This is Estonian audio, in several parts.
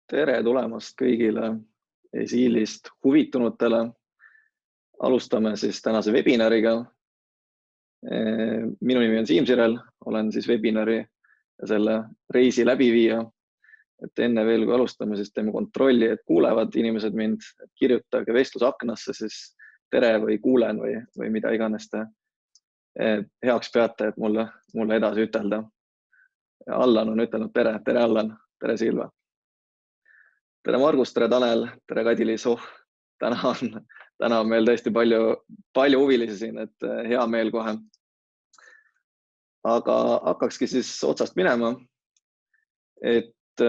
Tere tulemast kõigile Esiilist huvitunutele. Alustame siis tänase webinariga. Minu nimi on Siim Sirel, olen siis webinari ja selle reisi läbiviija. Et enne veel, kui alustame, siis teeme kontrolli, et kuulevad inimesed mind. Kirjutage vestlusaknasse siis tere või kuulen või mida iganes te heaks peate, et mulle edasi ütelda. Allan on ütelnud tere. Tere Allan, tere Silva. Tere Margus, tere Tanel, tere Kadiliis. Täna on meil tõesti palju huvilisi siin, et hea meel kohe. Aga hakkakski siis otsast minema. Et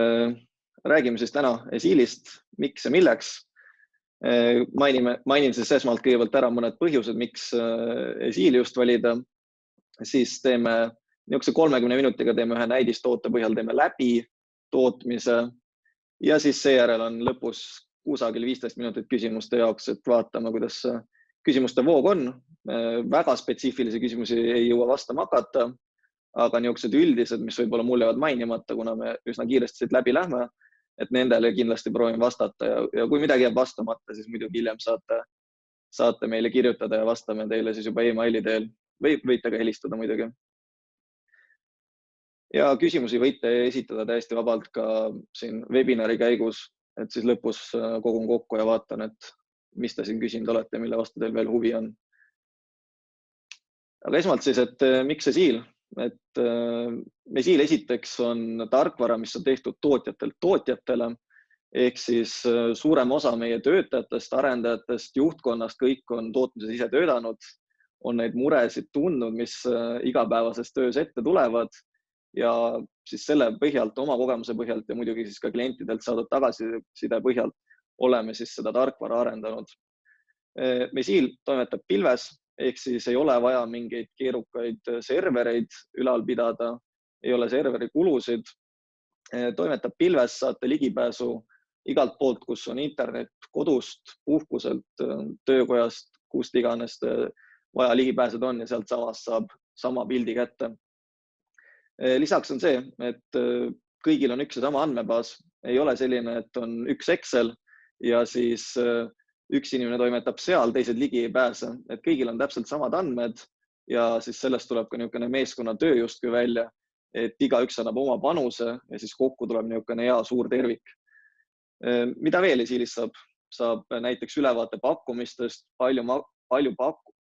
räägime siis täna Esiilist, miks ja milleks. Mainin siis esmalt kõigepealt ära mõned põhjused, miks Esiili just valida. Siis teeme niisuguse 30 minutiga teeme ühe näidistoote põhjal, teeme läbi tootmise. Ja siis seejärel on lõpus kusagil 15 minutit küsimuste jaoks, et vaatame, kuidas küsimuste voog on. Väga spetsiifilisi küsimusi ei jõua vastama hakata, aga niisugused üldised, mis võib-olla mul jäävad mainimata, kuna me üsna kiiresti siit läbi lähme, et nendele kindlasti proovin vastata ja kui midagi jääb vastamata, siis muidugi hiljem saate meile kirjutada ja vastame teile siis juba emaili teel või võite ka helistada muidugi. Ja küsimusi võite esitada täiesti vabalt ka siin webinari käigus, et siis lõpus kogun kokku ja vaatan, et mis te siin küsinud olete, mille vastu teil veel huvi on. Aga esmalt siis, et miks Esiil? Et Esiil esiteks on tarkvara, mis on tehtud tootjatelt tootjatele, ehk siis suurem osa meie töötajatest, arendajatest, juhtkonnast, kõik on tootmises ise töötanud, on neid muresid tundnud, mis igapäevases töös ette tulevad. Ja siis selle põhjalt, oma kogemuse põhjalt ja muidugi siis ka klientidelt saadud tagasiside põhjalt oleme siis seda tarkvara arendanud. Esiil toimetab pilves, ehk siis ei ole vaja mingeid keerukaid servereid ülal pidada, ei ole serveri kulusid. Toimetab pilves, saate ligipääsu igalt poolt, kus on internet, kodust, puhkuselt, töökojast, kust iganes vaja ligipääsed on ja sealt saab sama pildi kätte. Lisaks on see, et kõigil on üks ja sama andmebaas, ei ole selline, et on üks Excel ja siis üks inimene toimetab seal, teised ligi ei pääse, et kõigil on täpselt samad andmed ja siis sellest tuleb ka niisugune meeskonna töö justkui välja, et igaüks annab oma panuse ja siis kokku tuleb niisugune hea suur tervik. Mida veel Esiilis saab näiteks ülevaate pakkumistest, palju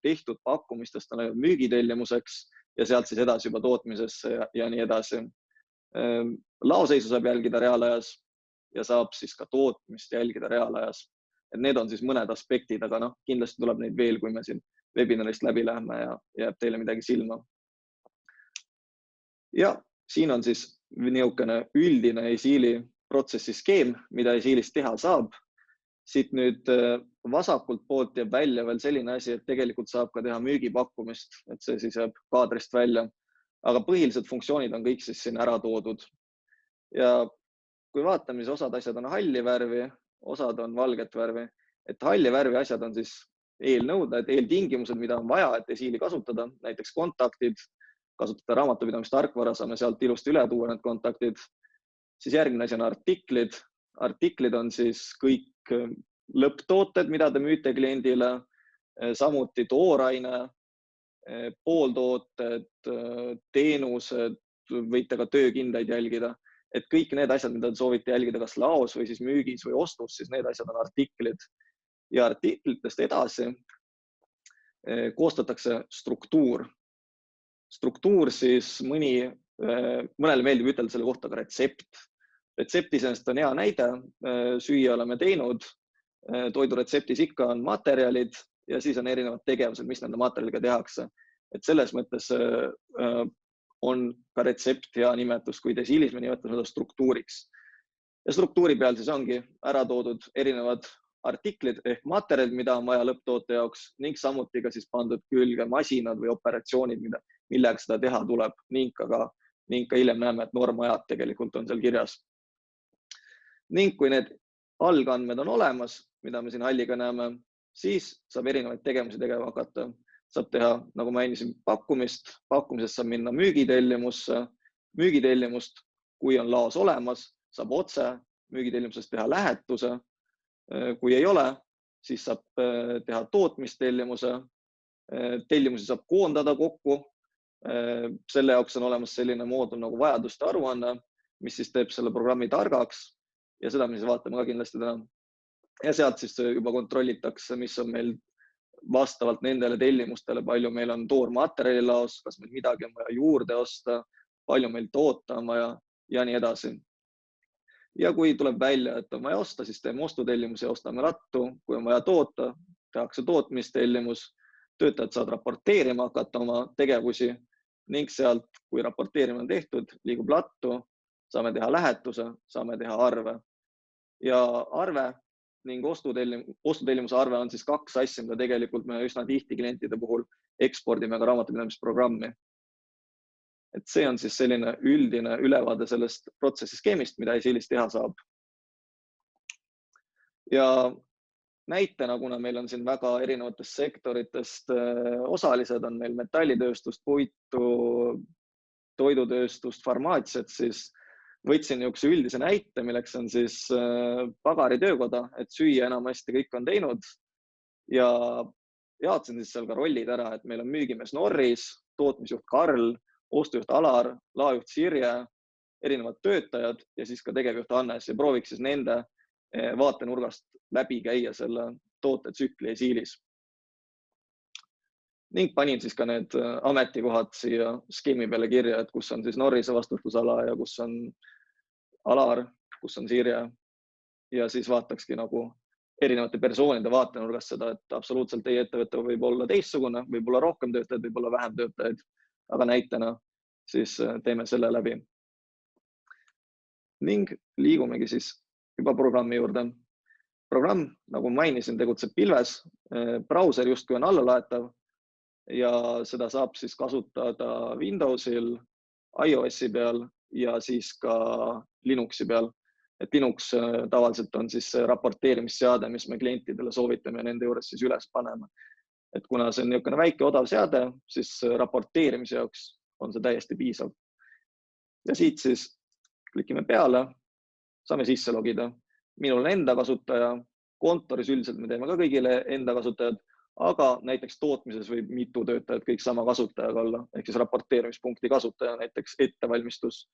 tehtud pakkumistest on müügitellimuseks ja sealt siis edasi juba tootmisesse ja nii edasi. Laoseisu saab jälgida reaalajas ja saab siis ka tootmist jälgida reaalajas. Et need on siis mõned aspektid, aga kindlasti tuleb neid veel, kui me siin webinarist läbi lähme ja jääb teile midagi silma. Ja siin on siis niisugune üldine Esiili protsessi skeem, mida Esiilist teha saab. Siit nüüd vasakult poolt jääb välja veel selline asi, et tegelikult saab ka teha müügipakkumist, et see siis jääb kaadrist välja. Aga põhilised funktsioonid on kõik siis siin ära toodud. Ja kui vaatame, siis osad asjad on halli värvi, osad on valget värvi. Et halli värvi asjad on siis eelnõuded, eeltingimused, mida on vaja, et Esiili kasutada, näiteks kontaktid, kasutada raamatupidamistarkvara, saame sealt ilusti üle tuua need kontaktid. Siis järgmine asi on artiklid. Artiklid on siis kõik lõpptooted, mida te müüte kliendile, samuti tooraine, pooltooted, teenused, võite ka töökindaid jälgida. Et kõik need asjad, mida te soovite jälgida kas laos või siis müügis või ostus, siis need asjad on artiklid. Ja artiklitest edasi koostatakse struktuur. Struktuur siis mõnele meeldib ütelda selle kohta ka retsept. Retsept iseenesest on hea näide, süüa oleme teinud, toiduretseptis ikka on materjalid ja siis on erinevad tegevused, mis nende materjaliga tehakse. Et selles mõttes on ka retsept hea nimetus, kuid Esiilis me nimetame seda struktuuriks. Ja struktuuri peal siis ongi ära toodud erinevad artiklid ehk materjalid, mida on vaja lõpptoote jaoks ning samuti ka siis pandud külge masinad või operatsioonid, millega seda teha tuleb ning ka hiljem näeme, et normajad tegelikult on seal kirjas. Ning kui need algandmed on olemas, mida me siin halliga näeme, siis saab erinevaid tegevusi tegema hakata. Saab teha, nagu mainisin, pakkumisest saab minna müügitellimust, kui on laos olemas, saab otse müügitellimusest teha lähetuse. Kui ei ole, siis saab teha tootmistellimuse. Tellimusi saab koondada kokku. Selle jaoks on olemas selline moodul nagu vajaduste aruanne, mis siis teeb selle programmi targaks ja seda me siis vaatame ka kindlasti täna. Ja sealt siis juba kontrollitakse, mis on meil vastavalt nendele tellimustele, palju meil on toormaterjali laos, kas meil midagi on vaja juurde osta, palju meil toota on vaja ja nii edasi. Ja kui tuleb välja, et on vaja osta, siis teeme ostutellimuse ja ostame lattu. Kui on vaja toota, tehakse tootmistellimus, töötajad saavad raporteerima hakata oma tegevusi ning sealt, kui raporteerimine on tehtud, liigub lattu, saame teha lähetuse, saame teha arve. Ja arve ning ostutellimuse arve on siis kaks asja, mida tegelikult me üsna tihti klientide puhul ekspordime ka raamatupidamisprogrammi. Et see on siis selline üldine ülevaade sellest protsessiskeemist, mida Esiilis teha saab. Ja näitena, kuna meil on siin väga erinevatest sektoritest osalised, on meil metallitööstust, puitu, toidutööstust, farmaatsiat, siis võtsin niisuguse üldise näite, milleks on siis pagaritöökoda, et süüa enamasti kõik on teinud ja jaotasin siis seal ka rollid ära, et meil on müügimees Norris, tootmisjuht Karl, ostujuht Alar, laojuht Sirje, erinevad töötajad ja siis ka tegevjuht Hannes ja prooviks siis nende vaatenurgast läbi käia selle tootetsükli Esiilis. Ning panin siis ka need ametikohad siia skeemi peale kirja, et kus on siis Norrise vastutusala ja kus on Alar, kus on Sirje ja siis vaatakski nagu erinevate persoonide vaatenurgast seda, et absoluutselt teie ettevõte võib olla teistsugune, võib olla rohkem töötajaid, võib olla vähem töötajaid, aga näitena siis teeme selle läbi. Ning liigumegi siis juba programmi juurde. Programm, nagu mainisin, tegutseb pilves, brauser justkui on allalaetav ja seda saab siis kasutada Windowsil, iOS-i peal ja siis ka Linuxi peal. Et Linux tavaliselt on siis raporteerimisseade, mis me klientidele soovitame ja nende juures siis üles paneme. Et kuna see on niisugune väike odav seade, siis raporteerimise jaoks on see täiesti piisav. Ja siit siis klikime peale, saame sisse logida. Minul on enda kasutaja, kontoris üldiselt me teeme ka kõigile enda kasutajad, aga näiteks tootmises võib mitu töötajat kõik sama kasutajaga olla, ehk siis raporteerimispunkti kasutaja, näiteks ettevalmistus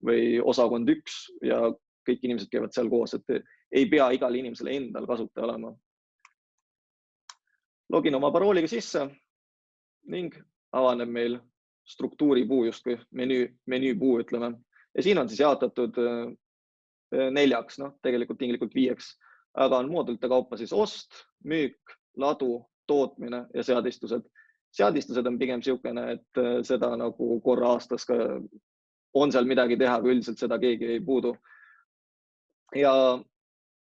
või osakond 1 ja kõik inimesed käivad seal koos, et ei pea igal inimesel endal kasutaja olema. Login oma parooliga sisse ning avaneb meil struktuuripuu justkui menüüpuu, ütleme. Ja siin on siis jaotatud 4, tegelikult tinglikult 5, aga on moodulite kaupa siis ost, müük, ladu, tootmine ja seadistused. Seadistused on pigem niisugune, et seda nagu korra aastas ka on seal midagi teha, kui üldiselt seda keegi ei puudu. Ja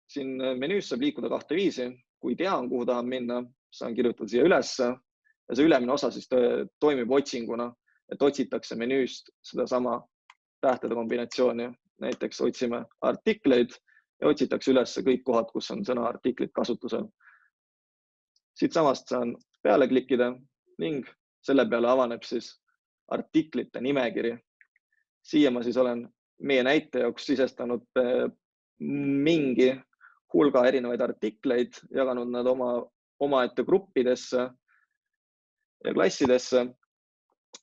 siin menüüs saab liikuda 2 viisi. Kui tean, kuhu tahan minna, saan kirjutada siia ülesse ja see ülemine osa siis toimib otsinguna, et otsitakse menüüst sedasama tähtede kombinatsiooni. Näiteks otsime artikleid ja otsitakse üles kõik kohad, kus on sõna artiklit kasutusel. Siit samast saan peale klikkida ning selle peale avaneb siis artiklite nimekiri. Siia ma siis olen meie näite jaoks sisestanud mingi hulga erinevaid artikleid, jaganud nad omaette gruppidesse ja klassidesse.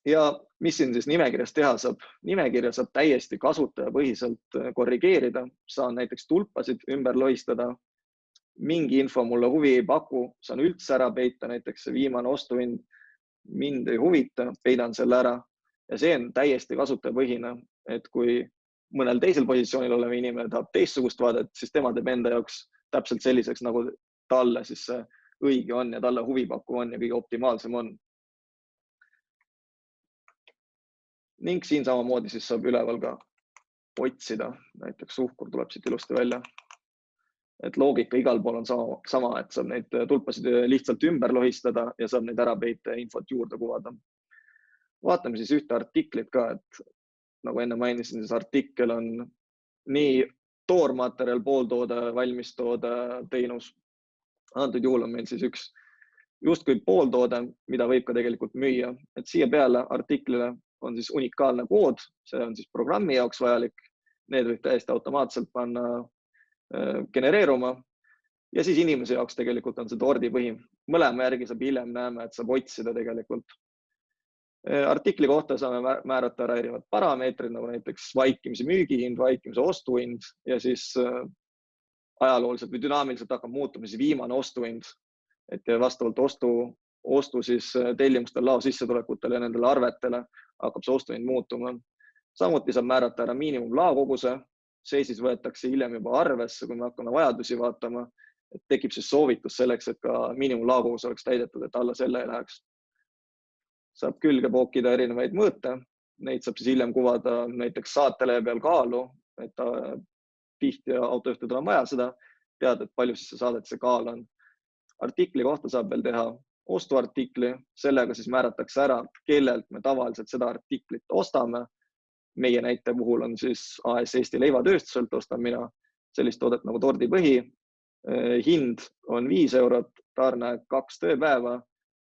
Ja mis siin siis nimekirjas teha saab? Nimekirja saab täiesti kasutajapõhiselt korrigeerida. Saan näiteks tulpasid ümber lohistada. Mingi info mulle huvi ei paku, saan üldse ära peita, näiteks see viimane ostuhind mind ei huvita, peidan selle ära. Ja see on täiesti kasutajapõhine, et kui mõnel teisel positsioonil olev inimene tahab teistsugust vaadet, siis tema teeb enda jaoks täpselt selliseks, nagu talle siis õige on ja talle huvipakkuv on ja kõige optimaalsem on. Ning siin samamoodi siis saab üleval ka otsida, näiteks suhkur tuleb siit ilusti välja. Et loogika igal pool on sama, et saab neid tulpasid lihtsalt ümber lohistada ja saab neid ära peita ja infot juurde kuvada. Vaatame siis ühte artiklit ka, et nagu enne mainisin, siis artikkel on nii toormaterjal, pooltoode, valmistoode, teenus. Antud juhul on meil siis üks justkui pooltoode, mida võib ka tegelikult müüa. Et siia peale artiklile on siis unikaalne kood, see on siis programmi jaoks vajalik. Need võib täiesti automaatselt panna genereeruma ja siis inimese jaoks tegelikult on see tordipõhi. Mõlema järgi saab hiljem näeme, et saab otsida tegelikult. Artikli kohta saame määrata ära erinevad parameetrid, nagu näiteks vaikimise müügihind, vaikimise ostuhind ja siis ajalooliselt või dünaamiliselt hakkab muutuma siis viimane ostuhind. Et vastavalt ostu siis tellimustel lao sissetulekutele ja nendele arvetele hakkab see ostuhind muutuma. Samuti saab määrata ära miinimum laokoguse. See siis võetakse hiljem juba arvesse, kui me hakkame vajadusi vaatama. Et tekib siis soovitus selleks, et ka miinimum laokogus oleks täidetud, et alla selle ei läheks. Saab külge pookida erinevaid mõõte. Neid saab siis hiljem kuvada näiteks saatelehe peal kaalu, et tihti autojuhtidel on vaja seda teada, et palju siis see saadetise kaal on. Artikli kohta saab veel teha ostuartikli. Sellega siis määratakse ära, kellelt me tavaliselt seda artiklit ostame. Meie näite puhul on siis AS Eesti Leivatööstuselt ostan mina sellist toodet nagu tordipõhi. Hind on 5 eurot, tarne 2 tööpäeva.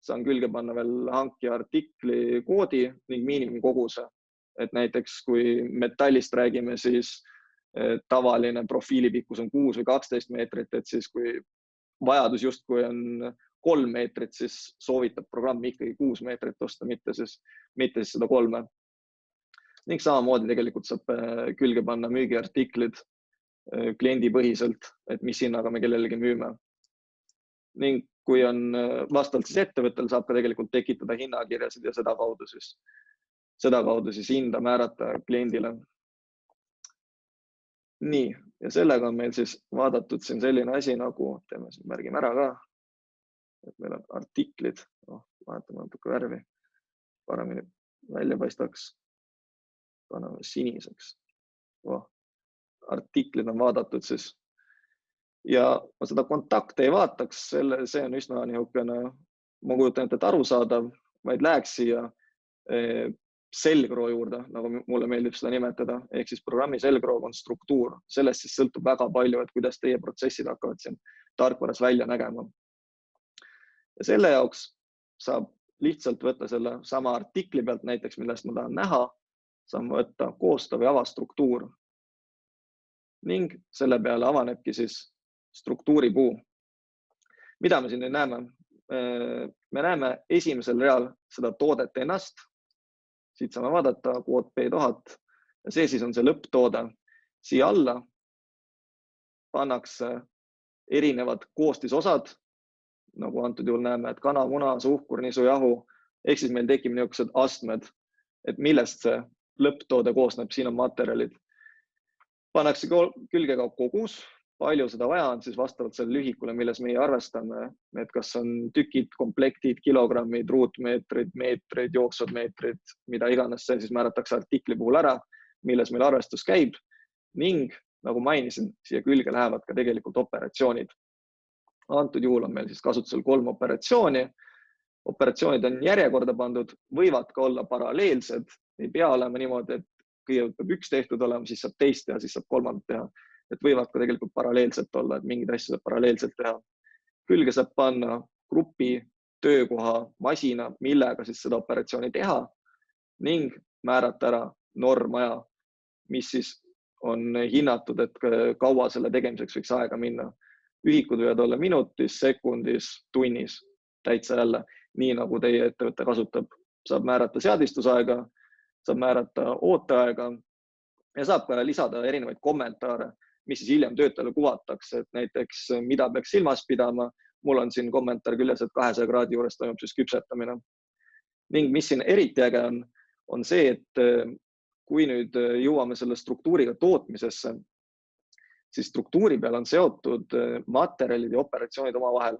Saan külge panna veel hankija artikli koodi ning miinimumkoguse. Et näiteks kui metallist räägime, siis tavaline profiilipikkus on 6 või 12 meetrit, et siis kui vajadus justkui on 3 meetrit, siis soovitab programm ikkagi 6 meetrit osta, mitte siis seda 3. Ning samamoodi tegelikult saab külge panna müügiartiklid kliendipõhiselt, et mis hinnaga me kellelegi müüme. Ning kui on vastavalt siis ettevõttel, saab ka tegelikult tekitada hinnakirjasid ja seda kaudu siis hinda määrata kliendile. Nii, ja sellega on meil siis vaadatud siin selline asi nagu, teeme siin märgime ära ka, et meil on artiklid, vahetame natuke värvi, paremini välja paistaks, paneme siniseks. Artiklid on vaadatud siis. Ja ma seda kontakte ei vaataks, see on üsna niisugune, ma kujutan ette, et arusaadav, vaid läheks siia selgroo juurde, nagu mulle meeldib seda nimetada, ehk siis programmi selgroog on struktuur. Sellest siis sõltub väga palju, et kuidas teie protsessid hakkavad siin tarkvaras välja nägema. Ja selle jaoks saab lihtsalt võtta selle sama artikli pealt näiteks, millest ma tahan näha, saan võtta koosta või avastruktuur. Ning selle peale avanebki siis struktuuripuu. Mida me siin näeme? Me näeme esimesel real seda toodet ennast. Siit saame vaadata kvoot P1000 ja see siis on see lõpptoode. Siia alla pannakse erinevad koostisosad, nagu antud juhul näeme, et kana, muna, suhkur, nisu, jahu, ehk siis meil tekib niisugused astmed, et millest see lõpptoode koosneb, siin on materjalid. Pannakse külge ka kogus, palju seda vaja on siis vastavalt selle lühikule, milles meie arvestame, et kas on tükid, komplektid, kilogrammid, ruutmeetrid, meetrid, jooksvad meetrid, mida iganes see siis määratakse artikli puhul ära, milles meil arvestus käib ning nagu mainisin, siia külge lähevad ka tegelikult operatsioonid. Antud juhul on meil siis kasutusel 3 operatsiooni. Operatsioonid on järjekorda pandud, võivad ka olla paralleelsed, ei pea olema niimoodi, et kõigepealt peab üks tehtud olema, siis saab teist teha, siis saab kolmandat teha. Et võivad ka tegelikult paralleelselt olla, et mingid asju saab paralleelselt teha. Külge saab panna grupi, töökoha, masina, millega siis seda operatsiooni teha ning määrata ära normaja, mis siis on hinnatud, et kaua selle tegemiseks võiks aega minna. Ühikud võivad olla minutis, sekundis, tunnis, täitsa jälle, nii nagu teie ettevõte kasutab. Saab määrata seadistusaega, saab määrata ooteaega ja saab ka lisada erinevaid kommentaare, mis siis hiljem töötajale kuvatakse, et näiteks mida peaks silmas pidama. Mul on siin kommentaar küljes, et 200 kraadi juures toimub siis küpsetamine. Ning mis siin eriti äge on see, et kui nüüd jõuame selle struktuuriga tootmisesse, siis struktuuri peal on seotud materjalid ja operatsioonid oma vahel.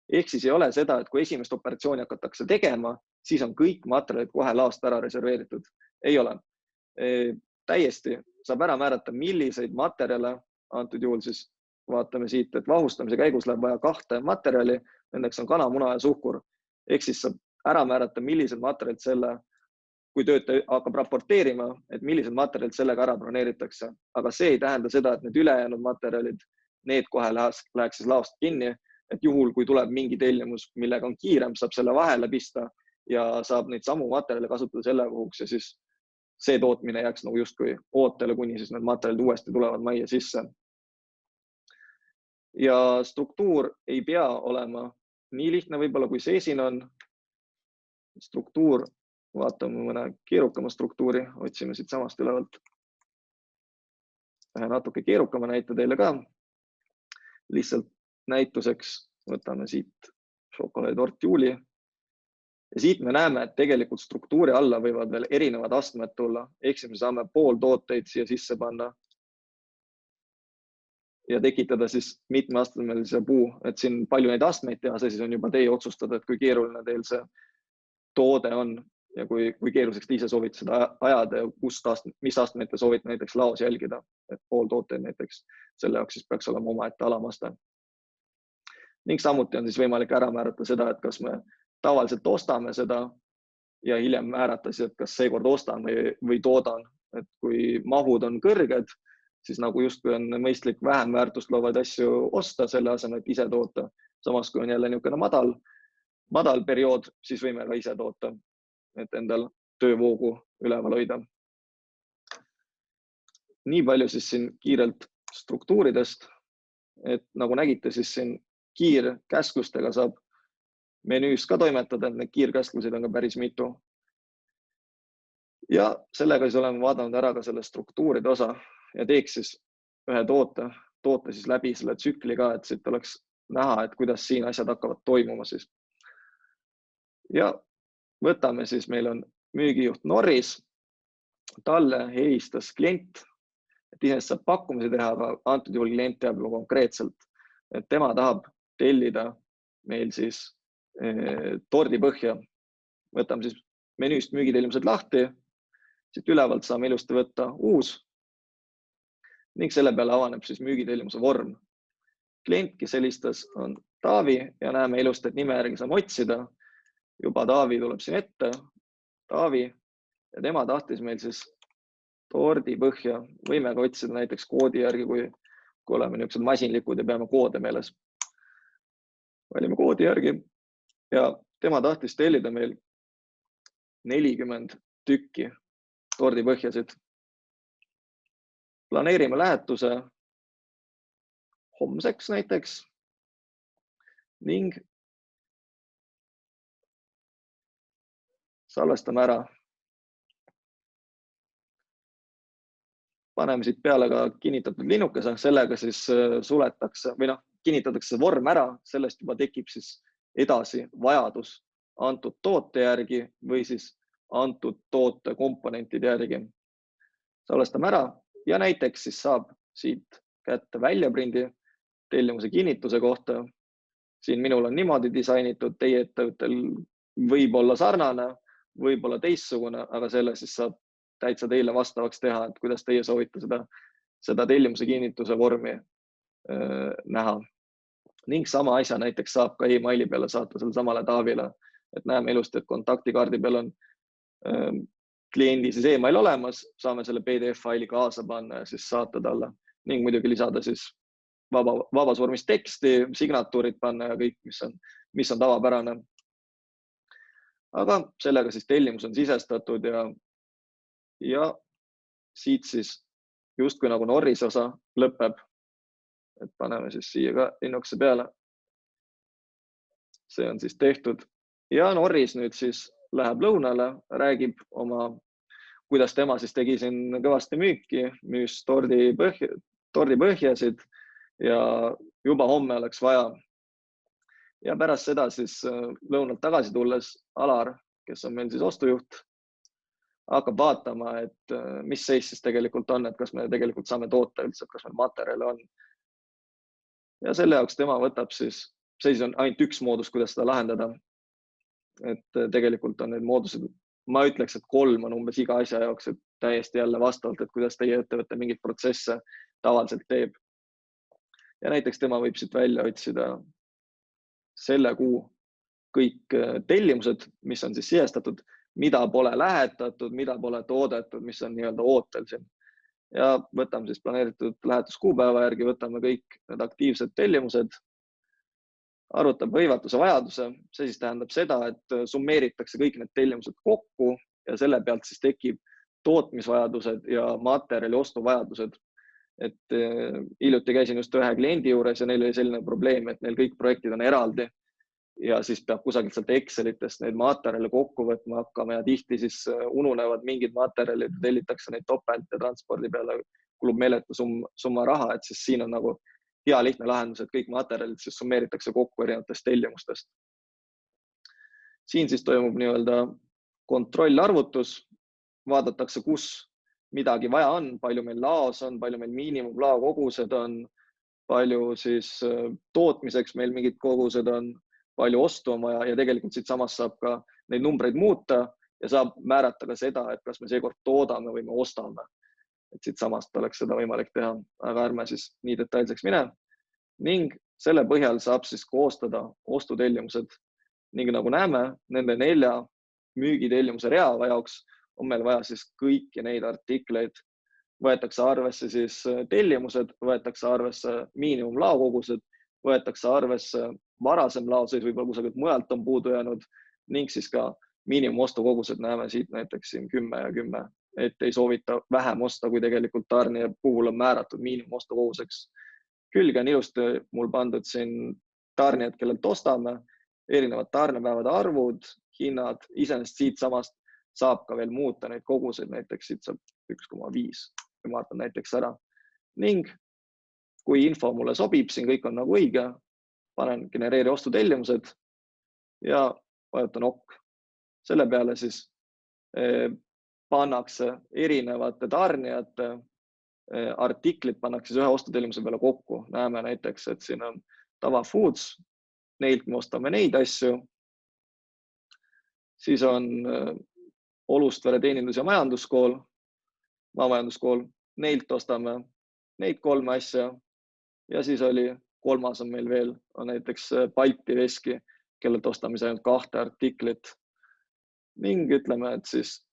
Ehk siis ei ole seda, et kui esimest operatsiooni hakatakse tegema, siis on kõik materjalid kohe laost ära reserveeritud. Ei ole. Täiesti saab ära määrata, milliseid materjale, antud juhul siis vaatame siit, et vahustamise käigus läheb vaja 2 materjali, nendeks on kana, muna ja suhkur. Ehk siis saab ära määrata, millised materjalid selle, kui töötaja hakkab raporteerima, et millised materjalid sellega ära broneeritakse. Aga see ei tähenda seda, et need ülejäänud materjalid, need kohe läheks siis laost kinni, et juhul, kui tuleb mingi tellimus, millega on kiirem, saab selle vahele pista ja saab neid samu materjale kasutada selle puhuks ja siis see tootmine jääks nagu justkui ootele, kuni siis need materjalid uuesti tulevad majja sisse. ja struktuur ei pea olema nii lihtne võib-olla, kui see siin on. Struktuur, vaatame mõne keerukama struktuuri, otsime siit samast ülevalt ühe natuke keerukama näite teile ka. Lihtsalt näituseks võtame siit šokolaaditort Juuli. Ja siit me näeme, et tegelikult struktuuri alla võivad veel erinevad astmed tulla. Ehk siis me saame pooltooteid siia sisse panna ja tekitada siis mitmeastmelise puu. Et siin palju neid astmeid teha, see siis on juba teie otsustada, et kui keeruline teil see toode on ja kui keeruliseks te ise soovite seda ajada ja mis astmeid te soovite näiteks laos jälgida, et pooltooteid näiteks. Selle jaoks siis peaks olema omaette alamaste. Ning samuti on siis võimalik ära määrata seda, et kas me tavaliselt ostame seda ja hiljem määrata siis, et kas seekord ostan või toodan. Et kui mahud on kõrged, siis nagu justkui on mõistlik vähem väärtust loovaid asju osta selle asemel, et ise toota. Samas kui on jälle niisugune madal periood, siis võime ka ise toota, et endal töövoogu üleval hoida. Nii palju siis siin kiirelt struktuuridest, et nagu nägite, siis siin kiirkäsklustega saab menüüs ka toimetada, et need kiirkäsklusid on ka päris mitu. Ja sellega siis oleme vaadanud ära ka selle struktuuride osa ja teeks siis ühe toote siis läbi selle tsükli ka, et siit oleks näha, et kuidas siin asjad hakkavad toimuma siis. Ja võtame siis, meil on müügijuht Norris, talle helistas klient, et iseenesest saab pakkumisi teha, aga antud juhul klient teab juba konkreetselt, et tema tahab tellida meil siis tordipõhja. Võtame siis menüüst müügitellimused lahti, siit ülevalt saame ilusti võtta uus ning selle peale avaneb siis müügitellimuse vorm. Klient, kes helistas, on Taavi ja näeme ilusti, et nime järgi saame otsida. Juba Taavi tuleb siin ette, Taavi, ja tema tahtis meil siis tordipõhja. Võime ka otsida näiteks koodi järgi, kui oleme niisugused masinlikud ja peame koode meeles. Valime koodi järgi ja tema tahtis tellida meil 40 tükki tordipõhjasid. Planeerime lähetuse homseks näiteks ning salvestame ära. Paneme siit peale ka kinnitatud linnukese, sellega siis suletakse või kinnitatakse vorm ära, sellest juba tekib siis edasi vajadus antud toote järgi või siis antud toote komponentide järgi. Salvestame ära ja näiteks siis saab siit kätte väljaprindi tellimuse kinnituse kohta. Siin minul on niimoodi disainitud, teie ettevõttel võib olla sarnane, võib olla teistsugune, aga selle siis saab täitsa teile vastavaks teha, et kuidas teie soovite seda tellimuse kinnituse vormi näha. Ning sama asja näiteks saab ka e-maili peale saata selle samale Taavile, et näeme ilusti, et kontaktikaardi peal on kliendi siis e-mail olemas, saame selle PDF-faili kaasa panna ja siis saata talle ning muidugi lisada siis vabas vormis teksti, signatuurid panna ja kõik, mis on tavapärane. Aga sellega siis tellimus on sisestatud ja siit siis justkui nagu Norris osa lõpeb. Et paneme siis siia ka linnukese peale. See on siis tehtud ja Norris nüüd siis läheb lõunale, räägib kuidas tema siis tegi siin kõvasti müüki, müüs tordipõhjasid ja juba homme oleks vaja. Ja pärast seda siis lõunalt tagasi tulles Alar, kes on meil siis ostujuht, hakkab vaatama, et mis seis siis tegelikult on, et kas me tegelikult saame toota üldse, kas meil materjale on. Ja selle jaoks tema võtab siis, see on ainult üks moodus, kuidas seda lahendada. Et tegelikult on need moodused, ma ütleks, et 3 on umbes iga asja jaoks, et täiesti jälle vastavalt, et kuidas teie ettevõte mingit protsesse tavaliselt teeb. Ja näiteks tema võib siit välja otsida selle kuu kõik tellimused, mis on siis sisestatud, mida pole lähetatud, mida pole toodetud, mis on nii-öelda ootel siin. Ja võtame siis planeeritud lähetuskuupäeva järgi, võtame kõik need aktiivsed tellimused, arvutab hõivatuse vajaduse, see siis tähendab seda, et summeeritakse kõik need tellimused kokku ja selle pealt siis tekib tootmisvajadused ja materjali ostuvajadused. et hiljuti käisin just ühe kliendi juures ja neil oli selline probleem, et neil kõik projektid on eraldi ja siis peab kusagilt sealt Excelitest neid materjale kokku võtma hakkama ja tihti siis ununevad mingid materjalid, tellitakse neid topelt ja transpordi peale kulub meeletu summa raha, et siis siin on nagu hea lihtne lahendus, et kõik materjalid siis summeeritakse kokku erinevatest tellimustest. Siin siis toimub nii-öelda kontrollarvutus, vaadatakse, kus midagi vaja on, palju meil laos on, palju meil miinimumlao kogused on, palju siis tootmiseks meil mingid kogused on, palju ostu on vaja ja tegelikult siit samast saab ka neid numbreid muuta ja saab määrata ka seda, et kas me seekord toodame või me ostame. Et siit samast oleks seda võimalik teha, aga ärme siis nii detailseks mine. Ning selle põhjal saab siis koostada ostutellimused. Ning nagu näeme, nende 4 müügitellimuse rea jaoks on meil vaja siis kõiki neid artikleid. Võetakse arvesse siis tellimused, võetakse arvesse miinimumlao kogused, võetakse arvesse varasem laoseis, võib-olla kusagilt mujalt on puudu jäänud ning siis ka miinimumostukogused näeme siit näiteks siin 10 ja 10, et ei soovita vähem osta, kui tegelikult tarnija puhul on määratud miinimumostukoguseks. Külge on ilusti mul pandud siin tarnijad, kellelt ostame, erinevad tarnepäevade arvud, hinnad, iseenesest siit samast saab ka veel muuta neid koguseid, näiteks siit saab 1,5, kui ma vaatan näiteks ära. Ning kui info mulle sobib, siin kõik on nagu õige, panen genereeri ostutellimused ja vajutan OK. Selle peale siis pannakse erinevate tarnijate artiklid, pannakse ühe ostutellimuse peale kokku. Näeme näiteks, et siin on Tava Foods, neilt me ostame neid asju. Siis on Olustvere teenindus- ja majanduskool, maamajanduskool, neilt ostame neid 3 asja. Ja siis oli 3. on meil veel, on näiteks Balti Veski, kellelt ostame 2 artiklit. Ning ütleme, et siis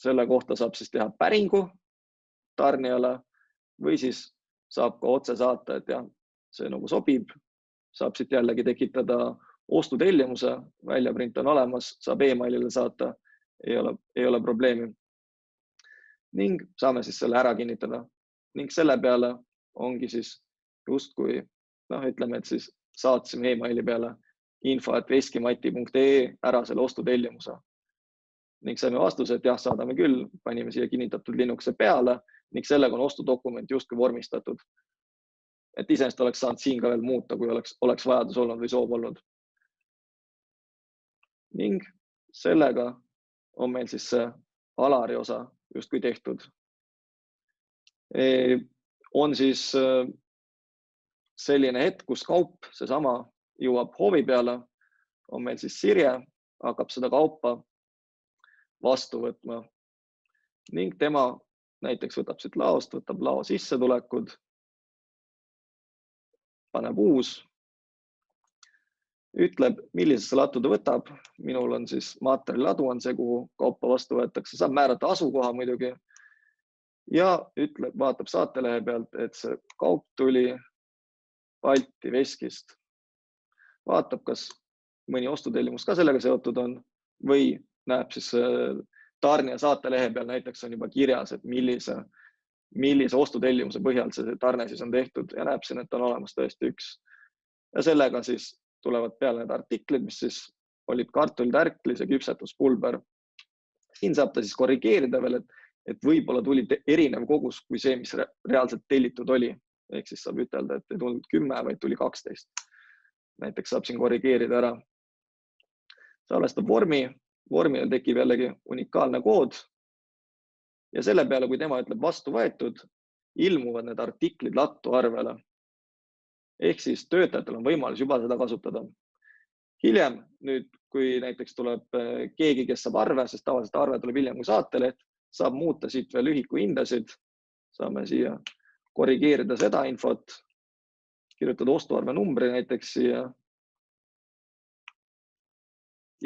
selle kohta saab siis teha päringu tarnijale või siis saab ka otse saata, et jah, see nagu sobib. Saab siit jällegi tekitada ostutellimuse, väljaprint on olemas, saab e-mailile saata, ei ole probleemi. Ning saame siis selle ära kinnitada. Ning selle peale ongi siis justkui, ütleme, et siis saatsime e-maili peale info@veskimati.ee ära selle ostutellimuse. Ning saime vastuse, et jah, saadame küll, panime siia kinnitatud linnukese peale ning sellega on ostudokument justkui vormistatud. Et iseenesest oleks saanud siin ka veel muuta, kui oleks vajadus olnud või soov olnud. Ning sellega on meil siis see Alari osa justkui tehtud. On siis selline hetk, kus kaup, seesama jõuab hoovi peale, on meil siis Sirje, hakkab seda kaupa vastu võtma. Ning tema näiteks võtab siit laost, võtab lao sissetulekud, paneb uus, ütleb, millisesse lattu ta võtab. Minul on siis materjaliladu on see, kuhu kaupa vastu võetakse. Saab määrata asukoha muidugi. Ja ütleb, vaatab saatelehe pealt, et see kaup tuli Balti Veskist. Vaatab, kas mõni ostutellimus ka sellega seotud on või näeb siis tarnija saatelehe peal näiteks on juba kirjas, et millise ostutellimuse põhjal see tarne siis on tehtud ja näeb siin, et on olemas tõesti üks. Ja sellega siis tulevad peale need artiklid, mis siis olid kartulitärklis ja küpsetuspulber. Siin saab ta siis korrigeerida veel, et võib-olla tuli erinev kogus kui see, mis reaalselt tellitud oli. Ehk siis saab ütelda, et ei tulnud 10, vaid tuli 12. Näiteks saab siin korrigeerida ära. Salvestab vormi. Vormile tekib jällegi unikaalne kood. Ja selle peale, kui tema ütleb vastu võetud, ilmuvad need artiklid lattu arvele. Ehk siis töötajatel on võimalus juba seda kasutada. Hiljem, nüüd kui näiteks tuleb keegi, kes saab arve, sest tavaliselt arve tuleb hiljem kui saateleht, saab muuta siit veel ühiku hindasid. Saame siia korrigeerida seda infot, kirjutada ostuarve numbri näiteks siia.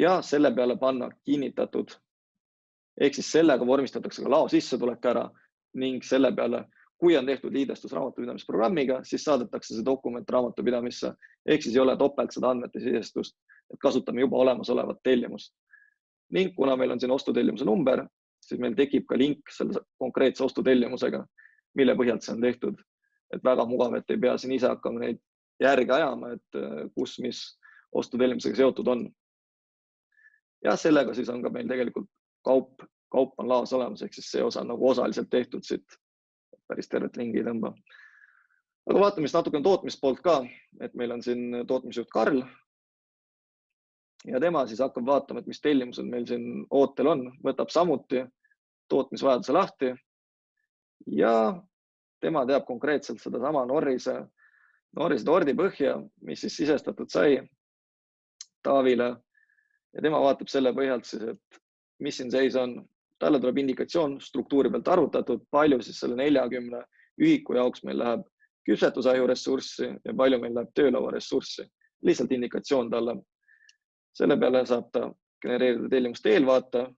Ja selle peale panna kinnitatud. Ehk siis sellega vormistatakse ka lao sissetulek ära ning selle peale, kui on tehtud liidestus raamatupidamisprogrammiga, siis saadetakse see dokument raamatupidamisse. Ehk siis ei ole topelt seda andmete sisestust, et kasutame juba olemasolevat tellimust. Ning kuna meil on siin ostutellimuse number, siis meil tekib ka link selle konkreetse ostutellimusega, mille põhjalt see on tehtud. et väga mugav, et ei pea siin ise hakkama neid järgi ajama, et kus, mis ostutellimusega seotud on. Ja sellega siis on ka meil tegelikult kaup on laos olemas, ehk siis see osa on nagu osaliselt tehtud siit, päris tervet ringi ei tõmba. Aga vaatame siis natukene tootmispoolt ka, et meil on siin tootmisjuht Karl ja tema siis hakkab vaatama, et mis tellimused meil siin ootel on, võtab samuti tootmisvajaduse lahti ja tema teab konkreetselt seda sama Norrise tordi põhja, mis siis sisestatud sai Taavile ja tema vaatab selle põhjalt siis, et mis siin seis on. Talle tuleb indikatsioon struktuuri pealt arvutatud, palju siis selle 40 ühiku jaoks meil läheb küpsetusaju ressurssi ja palju meil läheb töölaua ressurssi. Lihtsalt indikatsioon talle. Selle peale saab ta genereerida tellimust eelvaata.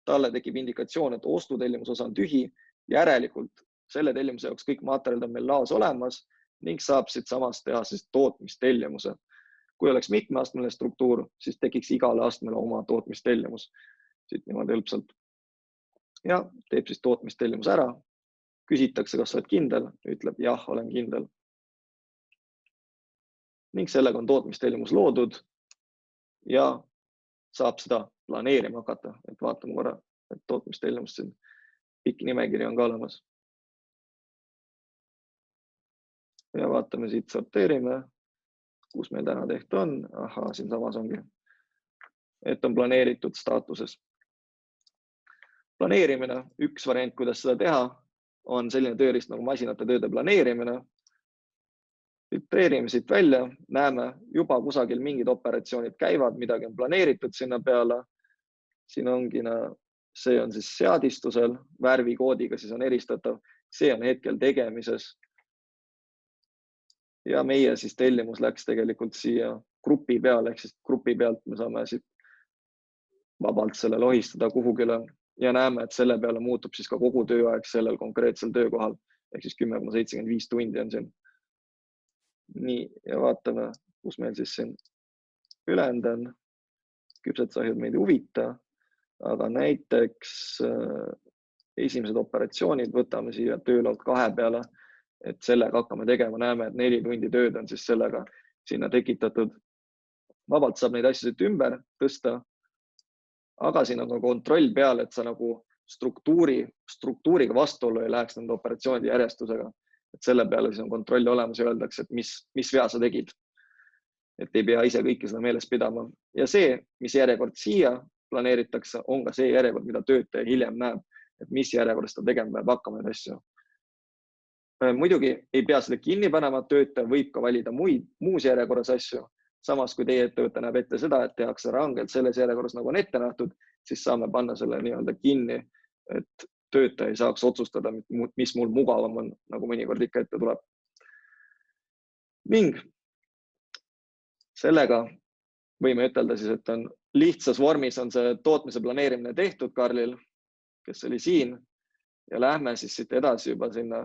Talle tekib indikatsioon, et ostutellimuse osa on tühi. Järelikult selle tellimuse jaoks kõik materjalid on meil laos olemas ning saab siit samast teha siis tootmistellimuse. Kui oleks mitmeastmeline struktuur, siis tekiks igale astmele oma tootmistellimus. Siit niimoodi hõlpsalt. Ja teeb siis tootmistellimus ära. Küsitakse, kas sa oled kindel, ütleb jah, olen kindel. Ning sellega on tootmistellimus loodud ja saab seda planeerima hakata. Et vaatame korra, et tootmistellimus siin pikk nimekiri on ka olemas. Ja vaatame siit, sorteerime, kus meil täna tehtud on. Aha, siin samas ongi, et on planeeritud staatuses. Planeerimine, üks variant, kuidas seda teha, on selline tööriist nagu masinate tööde planeerimine. Filtreerime siit välja, näeme juba kusagil mingid operatsioonid käivad, midagi on planeeritud sinna peale. Siin ongi, see on siis seadistusel, värvikoodiga siis on eristatav, see on hetkel tegemises. Ja meie siis tellimus läks tegelikult siia grupi peale, ehk siis grupi pealt me saame siit vabalt selle lohistada kuhugile ja näeme, et selle peale muutub siis ka kogu tööaeg sellel konkreetsel töökohal, ehk siis 10,75 tundi on siin. Nii, ja vaatame, kus meil siis siin ülejäänud on. Küpsetusahjud meid ei huvita, aga näiteks esimesed operatsioonid võtame siia töölaud 2 peale, et sellega hakkame tegema, näeme, et 4 tundi tööd on siis sellega sinna tekitatud. Vabalt saab neid asju siit ümber tõsta, aga siin on ka kontroll peal, et sa nagu struktuuriga vastuollu ei läheks nende operatsioonide järjestusega. Et selle peale siis on kontroll olemas ja öeldakse, et mis vea sa tegid. Et ei pea ise kõike seda meeles pidama. Ja see, mis järjekord siia planeeritakse, on ka see järjekord, mida töötaja hiljem näeb, et mis järjekorras ta tegema peab hakkama neid asju. Muidugi ei pea seda kinni panema, töötaja võib ka valida muus järjekorras asju. Samas, kui teie ettevõte näeb ette seda, et tehakse rangelt selles järjekorras, nagu on ette nähtud, siis saame panna selle nii-öelda kinni, et töötaja ei saaks otsustada, mis mul mugavam on, nagu mõnikord ikka ette tuleb. Ning sellega võime ütelda siis, et on lihtsas vormis on see tootmise planeerimine tehtud Karlil, kes oli siin ja lähme siis siit edasi juba sinna,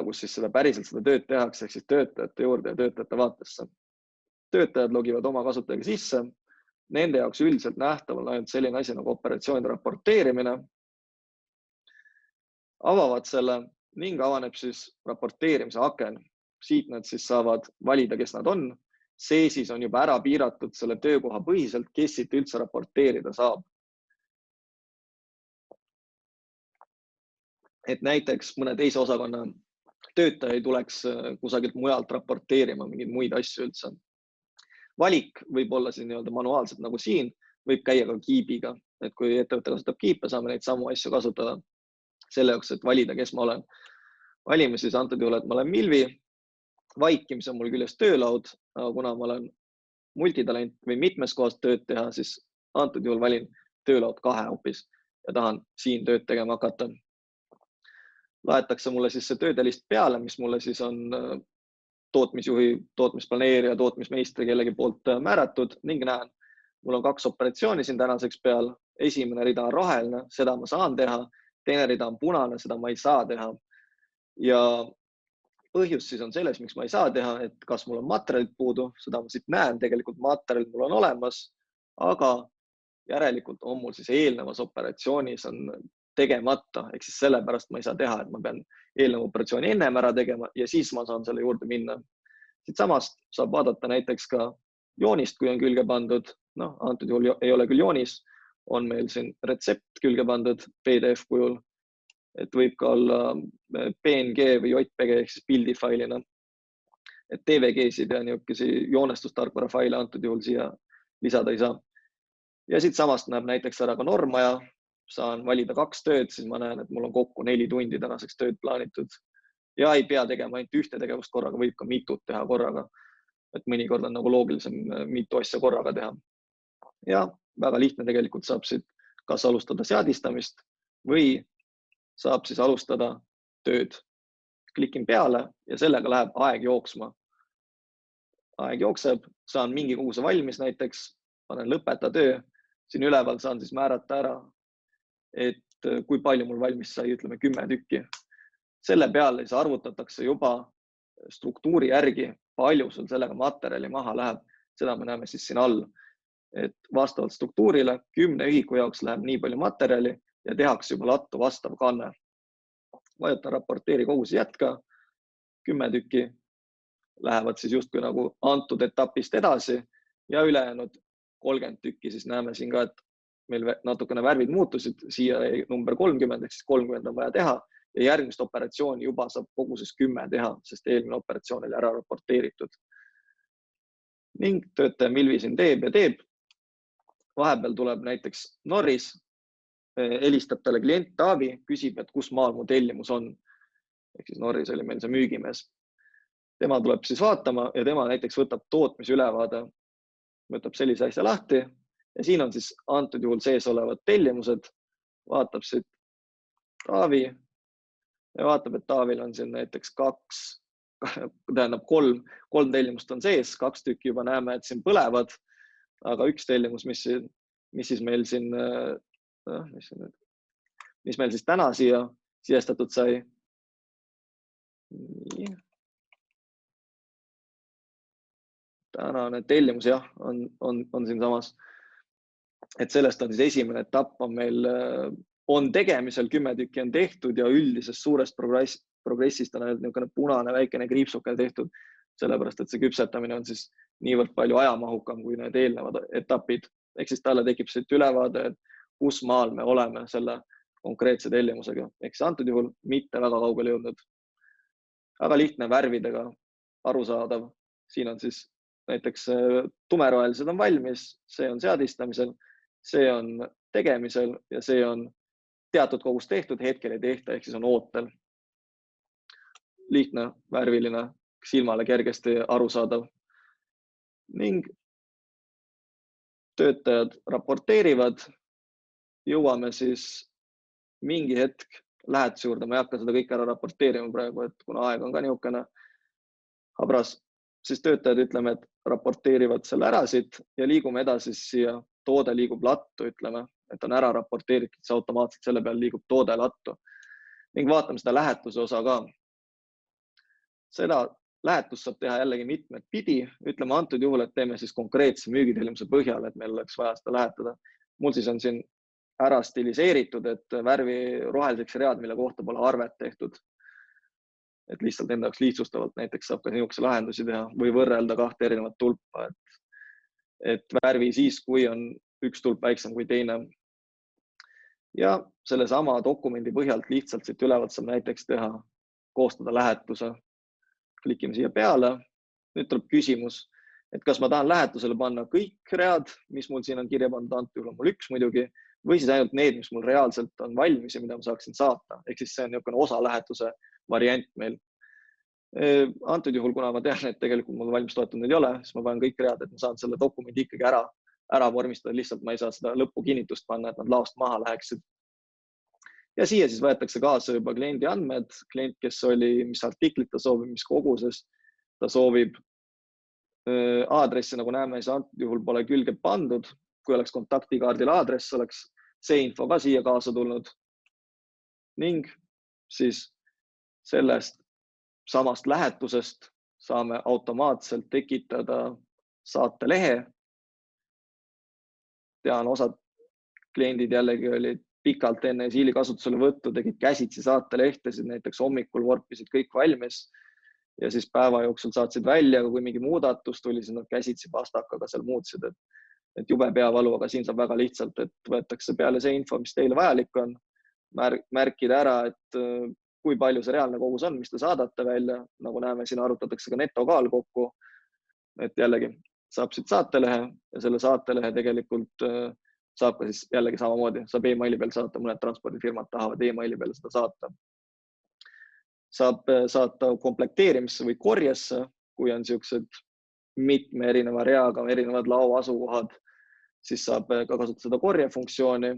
kus siis seda päriselt seda tööd tehakse, ehk siis töötajate juurde ja töötajate vaatesse. Töötajad logivad oma kasutajaga sisse. Nende jaoks üldiselt nähtav on ainult selline asi nagu operatsioonide raporteerimine. Avavad selle ning avaneb siis raporteerimise aken. Siit nad siis saavad valida, kes nad on. See siis on juba ära piiratud selle töökoha põhiselt, kes siit üldse raporteerida saab. Et näiteks mõne teise osakonna töötaja ei tuleks kusagilt mujalt raporteerima mingeid muid asju üldse. Valik võib olla siin nii-öelda manuaalselt nagu siin, võib käia ka kiibiga. Et kui ettevõte kasutab kiipe, saame neid samu asju kasutada selle jaoks, et valida, kes ma olen. Valime siis antud juhul, et ma olen Milvi. Vaikimis on mul küljes töölaud, aga kuna ma olen multitalent või mitmes kohas tööd teha, siis antud juhul valin töölaud 2 hoopis ja tahan siin tööd tegema hakata. Laetakse mulle siis see töödelist peale, mis mulle siis on tootmisjuhi, tootmisplaneerija, tootmismeistri kellegi poolt määratud ning näen, mul on 2 operatsiooni siin tänaseks peal. Esimene rida on roheline, seda ma saan teha. Teine rida on punane, seda ma ei saa teha. Ja põhjus siis on selles, miks ma ei saa teha, et kas mul on materjalid puudu, seda ma siit näen, tegelikult materjalid mul on olemas, aga järelikult on mul siis eelnevas operatsioonis on tegemata, ehk siis sellepärast ma ei saa teha, et ma pean eelnev operatsiooni ennem ära tegema ja siis ma saan selle juurde minna. Siit samast saab vaadata näiteks ka joonist, kui on külge pandud, antud juhul ei ole küll joonis, on meil siin retsept külge pandud PDF kujul, et võib ka olla PNG või JPG ehk siis pildifailina. Et TVG-sid ja niisuguse joonestustarkvara faile antud juhul siia lisada ei saa. Ja siit samast näeb näiteks ära ka normaja, saan valida 2 tööd, siis ma näen, et mul on kokku 4 tundi tänaseks tööd plaanitud. Ja ei pea tegema ainult ühte tegevust korraga, võib ka mitut teha korraga. Et mõnikord on nagu loogilisem mitu asja korraga teha. Ja väga lihtne tegelikult saab siit kas alustada seadistamist või saab siis alustada tööd. Klikin peale ja sellega läheb aeg jooksma. Aeg jookseb, saan mingi koguse valmis näiteks, panen lõpeta töö. Siin üleval saan siis määrata ära, et kui palju mul valmis sai, ütleme 10 tükki. Selle peale siis arvutatakse juba struktuuri järgi, palju sul sellega materjali maha läheb. Seda me näeme siis siin all, et vastavalt struktuurile 10 ühiku jaoks läheb nii palju materjali ja tehakse juba lattu vastav kanne. Vajutan raporteeri koguse jätka, 10 tükki lähevad siis justkui nagu antud etapist edasi ja ülejäänud 30 tükki siis näeme siin ka, et meil natukene värvid muutusid, siia number 30, ehk siis 30 on vaja teha ja järgmist operatsiooni juba saab koguses 10 teha, sest eelmine operatsioon oli ära raporteeritud. Ning töötaja Milvi siin teeb ja teeb. Vahepeal tuleb näiteks Norris, helistab talle klient Taavi, küsib, et kus maal mu tellimus on. Ehk siis Norris oli meil see müügimees. Tema tuleb siis vaatama ja tema näiteks võtab tootmisülevaade, võtab sellise asja lahti ja siin on siis antud juhul sees olevad tellimused, vaatab siit Taavi ja vaatab, et Taavil on siin näiteks 3 tellimust on sees, 2 tükki juba näeme, et siin põlevad, aga üks tellimus, mis meil siis täna siia sisestatud sai. Tänane tellimus jah, on siin samas. Et sellest on siis esimene etapp on meil on tegemisel, 10 tükki on tehtud ja üldises suurest progressist on niisugune punane väikene kriipsuke tehtud, sellepärast et see küpsetamine on siis niivõrd palju ajamahukam kui need eelnevad etapid. Ehk siis talle tekib siit ülevaade, et kus maal me oleme selle konkreetse tellimusega. Ehk siis antud juhul mitte väga kaugele jõudnud. Väga lihtne värvidega arusaadav. Siin on siis näiteks tumerohelised on valmis, see on seadistamisel, see on tegemisel ja see on teatud kogus tehtud, hetkel ei tehta, ehk siis on ootel. Lihtne, värviline, silmale kergesti arusaadav. Ning töötajad raporteerivad, jõuame siis mingi hetk lähetuse juurde, ma ei hakka seda kõik ära raporteerima praegu, et kuna aeg on ka niisugune habras, siis töötajad ütleme, et raporteerivad selle ära siit ja liigume edasi siia, toode liigub lattu, ütleme, et on ära raporteeritud, see automaatselt selle peal liigub toode lattu. Ning vaatame seda lähetuse osa ka. Seda lähetust saab teha jällegi mitmed pidi, ütleme antud juhul, et teeme siis konkreetse müügitellimuse põhjal, et meil oleks vaja seda lähetada. Mul siis on siin ära stiliseeritud, et värvi roheliseks read, mille kohta pole arvet tehtud. Et lihtsalt enda jaoks lihtsustavalt näiteks saab ka niisuguse lahendusi teha või võrrelda 2 erinevat tulpa, et värvi siis, kui on üks tulp väiksem kui teine. Ja selle sama dokumendi põhjalt lihtsalt siit ülevalt saab näiteks teha, koostada lähetuse. Klikime siia peale. Nüüd tuleb küsimus, et kas ma tahan lähetusele panna kõik read, mis mul siin on kirja pandud, antud juhul on mul üks muidugi, või siis ainult need, mis mul reaalselt on valmis ja mida ma saaksin saata. Ehk siis see on niisugune osa lähetuse variant meil. Antud juhul, kuna ma tean, et tegelikult mul valmis toetunud ei ole, siis ma panen kõik read, et ma saan selle dokumendi ikkagi ära vormistada, lihtsalt ma ei saa seda lõppu kinnitust panna, et nad laost maha läheksid. Ja siia siis võetakse kaasa juba kliendi andmed, klient, kes oli, mis artiklit ta soovib, mis koguses ta soovib. Aadressi, nagu näeme, siis antud juhul pole külge pandud. Kui oleks kontaktikaardil aadress, oleks see info ka siia kaasa tulnud. Ning siis sellest samast lähetusest saame automaatselt tekitada saatelehe. Tean, osad kliendid jällegi olid pikalt enne Esiili kasutusele võttu tegid käsitsi saatelehtesid, näiteks hommikul vorpisid kõik valmis ja siis päeva jooksul saatsid välja, kui mingi muudatus tuli, siis nad käsitsi pastakaga seal muutsid, et jube peavalu, aga siin saab väga lihtsalt, et võetakse peale see info, mis teile vajalik on, märkida ära, et kui palju see reaalne kogus on, mis te saadate välja, nagu näeme, siin arvutatakse ka netokaal kokku, et jällegi saab siit saatelehe ja selle saatelehe tegelikult saab ka siis jällegi samamoodi, saab e-maili peal saata, mõned transpordifirmad tahavad e-maili peale seda saata. Saab saata komplekteerimisse või korjesse, kui on niisugused mitme erineva reaga, erinevad lao asukohad, siis saab ka kasutada seda korjefunktsiooni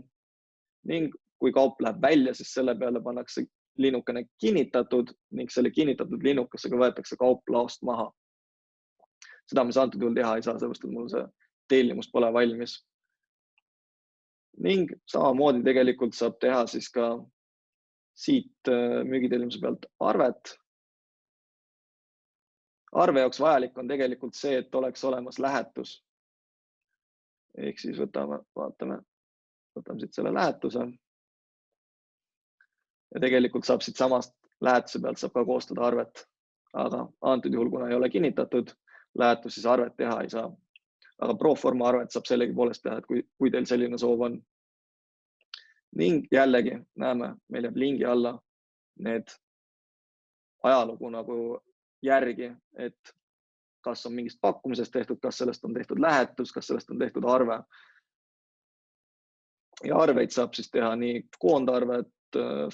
ning kui kaup läheb välja, siis selle peale pannakse linnukene kinnitatud ning selle kinnitatud linnukesega võetakse kaup laost maha. Seda me antud juhul teha ei saa, sellepärast, et mul see tellimus pole valmis. Ning samamoodi tegelikult saab teha siis ka siit müügitellimuse pealt arvet. Arve jaoks vajalik on tegelikult see, et oleks olemas lähetus. Ehk siis võtame siit selle lähetuse. Ja tegelikult saab siit samast lähetuse pealt saab ka koostada arvet. Aga antud juhul, kuna ei ole kinnitatud lähetus, siis arvet teha ei saa. Aga proforma arvet saab sellegi poolest teha, et kui teil selline soov on. Ning jällegi näeme, meil jääb lingi alla need ajalugu nagu järgi, et kas on mingist pakkumisest tehtud, kas sellest on tehtud lähetus, kas sellest on tehtud arve. Ja arveid saab siis teha nii koondarvet,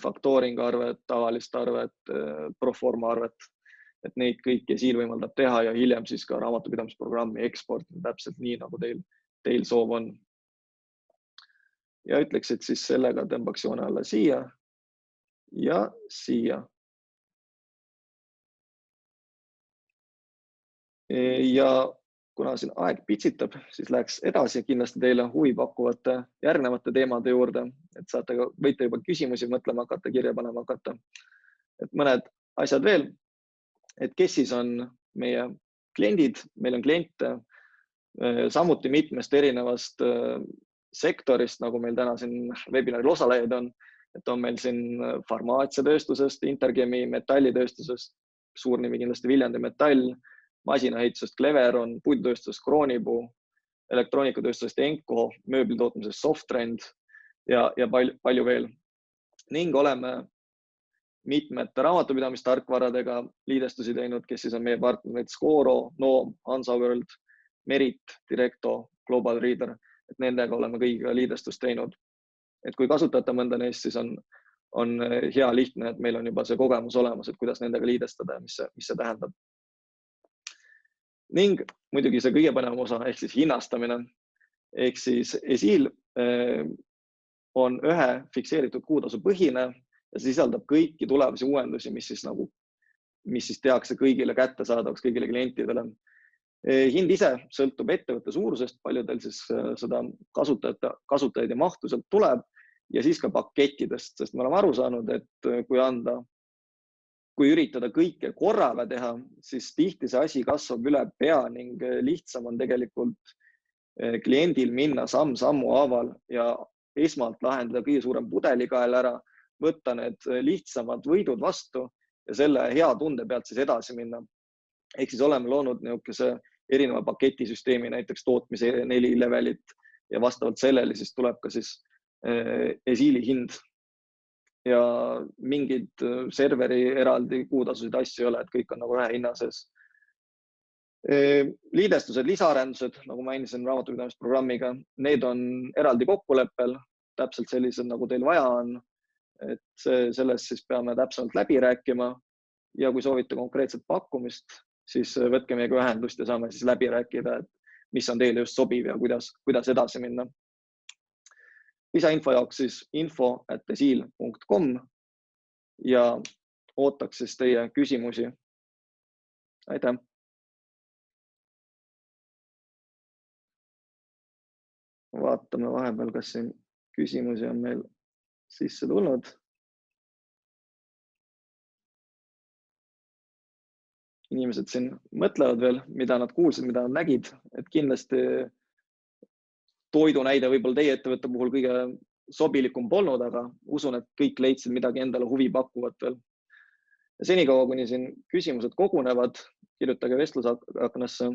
factoring arvet, tavalist arvet, proforma arvet, et neid kõiki Esiil võimaldab teha ja hiljem siis ka raamatupidamisprogrammi eksportida täpselt nii, nagu teil soov on. Ja ütleks, et siis sellega tõmbaks joone alla siia ja siia. Ja kuna siin aeg pitsitab, siis läheks edasi kindlasti teile huvi pakkuvate järgnevate teemade juurde, et võite juba küsimusi mõtlema hakata, kirja panema hakata. Et mõned asjad veel, et kes siis on meie kliendid, meil on kliente samuti mitmest erinevast sektorist, nagu meil täna siin webinaril osalejaid on, et on meil siin farmaatsiatööstusest, Interchemi, metallitööstusest, suur nimi kindlasti Viljandi Metall, masinaehitusest Cleveron, puidutööstusest Kroonipuu, elektroonikatööstusest Enco, mööblitootmisest Softrend ja palju veel. Ning oleme mitmete raamatupidamistarkvaradega liidestusi teinud, kes siis on meie partnerid Scoro, Noom, Hansaworld, Merit, Directo, Global Reader, et nendega oleme kõigiga liidestust teinud. Et kui kasutate mõnda neist, siis on hea lihtne, et meil on juba see kogemus olemas, et kuidas nendega liidestada ja mis see tähendab. Ning muidugi see kõige põnevam osa ehk siis hinnastamine. Ehk siis Esiil on ühe fikseeritud kuutasu põhine ja see sisaldab kõiki tulevasi uuendusi, mis siis tehakse kõigile kättesaadavaks, kõigile klientidele. Hind ise sõltub ettevõtte suurusest, palju teil siis seda kasutajaid ja mahtu sealt tuleb ja siis ka pakettidest, sest me oleme aru saanud, et kui üritada kõike korraga teha, siis tihti see asi kasvab üle pea ning lihtsam on tegelikult kliendil minna samm-sammu haaval ja esmalt lahendada kõige suurem pudelikael ära, võtta need lihtsamad võidud vastu ja selle hea tunde pealt siis edasi minna. Ehk siis oleme loonud niisuguse erineva paketisüsteemi, näiteks tootmise 4 levelit ja vastavalt sellele siis tuleb ka siis Esiili hind. Ja mingid serveri eraldi kuutasusid asju ei ole, et kõik on nagu ühe hinna sees. Liidestused, lisaarendused, nagu mainisin raamatupidamisprogrammiga, need on eraldi kokkuleppel, täpselt sellised, nagu teil vaja on. Et sellest siis peame täpselt läbi rääkima ja kui soovite konkreetset pakkumist, siis võtke meiega ühendust ja saame siis läbi rääkida, et mis on teile just sobiv ja kuidas edasi minna. Lisainfo jaoks siis info@esiil.com ja ootaks siis teie küsimusi. Aitäh! Vaatame vahepeal, kas siin küsimusi on meil sisse tulnud. Inimesed siin mõtlevad veel, mida nad kuulsid, mida nad nägid, et kindlasti toidu näide võib-olla teie ettevõtte puhul kõige sobilikum polnud, aga usun, et kõik leidsid midagi endale huvi pakkuvat veel. Ja senikaua, kuni siin küsimused kogunevad, kirjutage vestlusaknasse.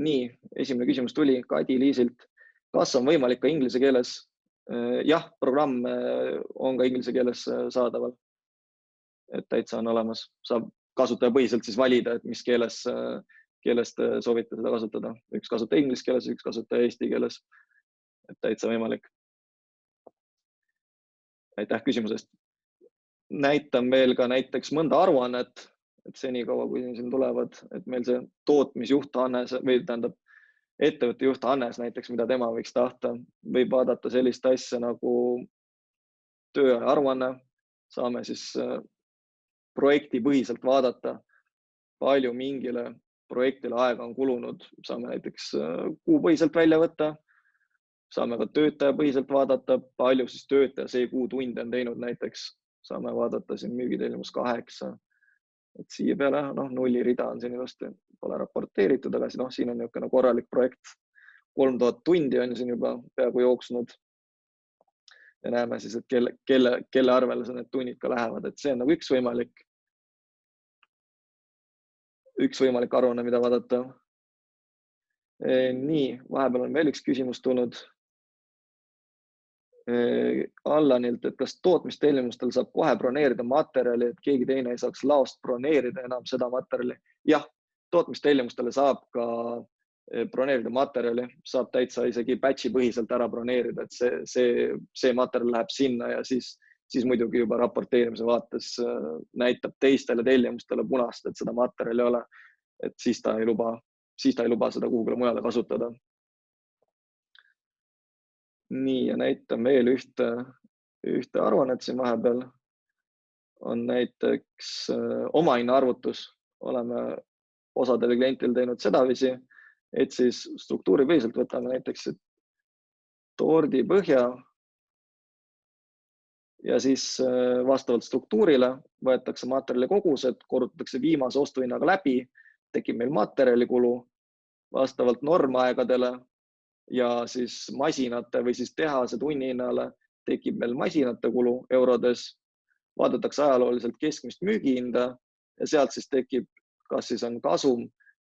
Nii, esimene küsimus tuli Kadi Liisilt. Kas on võimalik ka inglise keeles? Jah, programm on ka inglise keeles saadaval. Et täitsa on olemas. Saab kasutajapõhiselt siis valida, et mis keeles te soovite seda kasutada. Üks kasutaja inglise keeles, üks kasutaja eesti keeles. Et täitsa võimalik. Aitäh küsimusest. Näitan veel ka näiteks mõnda aruannet, et senikaua, kui siin tulevad, et meil see tootmisjuht Hannes või tähendab ettevõtte juht Hannes näiteks, mida tema võiks tahta, võib vaadata sellist asja nagu tööaja aruanne. Saame siis projektipõhiselt vaadata, palju mingile projektile aega on kulunud. Saame näiteks kuupõhiselt välja võtta. Saame ka töötajapõhiselt vaadata, palju siis töötaja see kuu tunde on teinud näiteks. Saame vaadata siin müügitellimus 8. Et siia peale, nulli rida on siin ilusti, pole raporteeritud, aga siin on niisugune korralik projekt. 3000 tundi on siin juba peaaegu jooksnud. Ja näeme siis, et kelle arvele need tunnid ka lähevad. Et see on nagu üks võimalik aruanne, mida vaadata. Nii, vahepeal on veel üks küsimus tulnud Allanilt, et kas tootmistellimustel saab kohe broneerida materjali, et keegi teine ei saaks laost broneerida enam seda materjali. Jah, tootmistellimustele saab ka broneerida materjali, saab täitsa isegi batchi põhiselt ära broneerida, et see materjal läheb sinna ja siis muidugi juba raporteerimise vaates näitab teistele tellimustele punast, et seda materjali ei ole, et siis ta ei luba seda kuhugile mujale kasutada. Nii, ja näitan veel ühte aruannet siin vahepeal. On näiteks omahinna arvutus. Oleme osadele klientidele teinud sedavisi, et siis struktuuripõhiselt võtame näiteks tordi põhja ja siis vastavalt struktuurile võetakse materjali kogused, korrutatakse viimase ostuhinnaga läbi, tekib meil materjalikulu vastavalt normaegadele ja siis masinate või siis tehase tunnihinnale tekib meil masinate kulu eurodes, vaadatakse ajalooliselt keskmist müügihinda ja sealt siis tekib, kas siis on kasum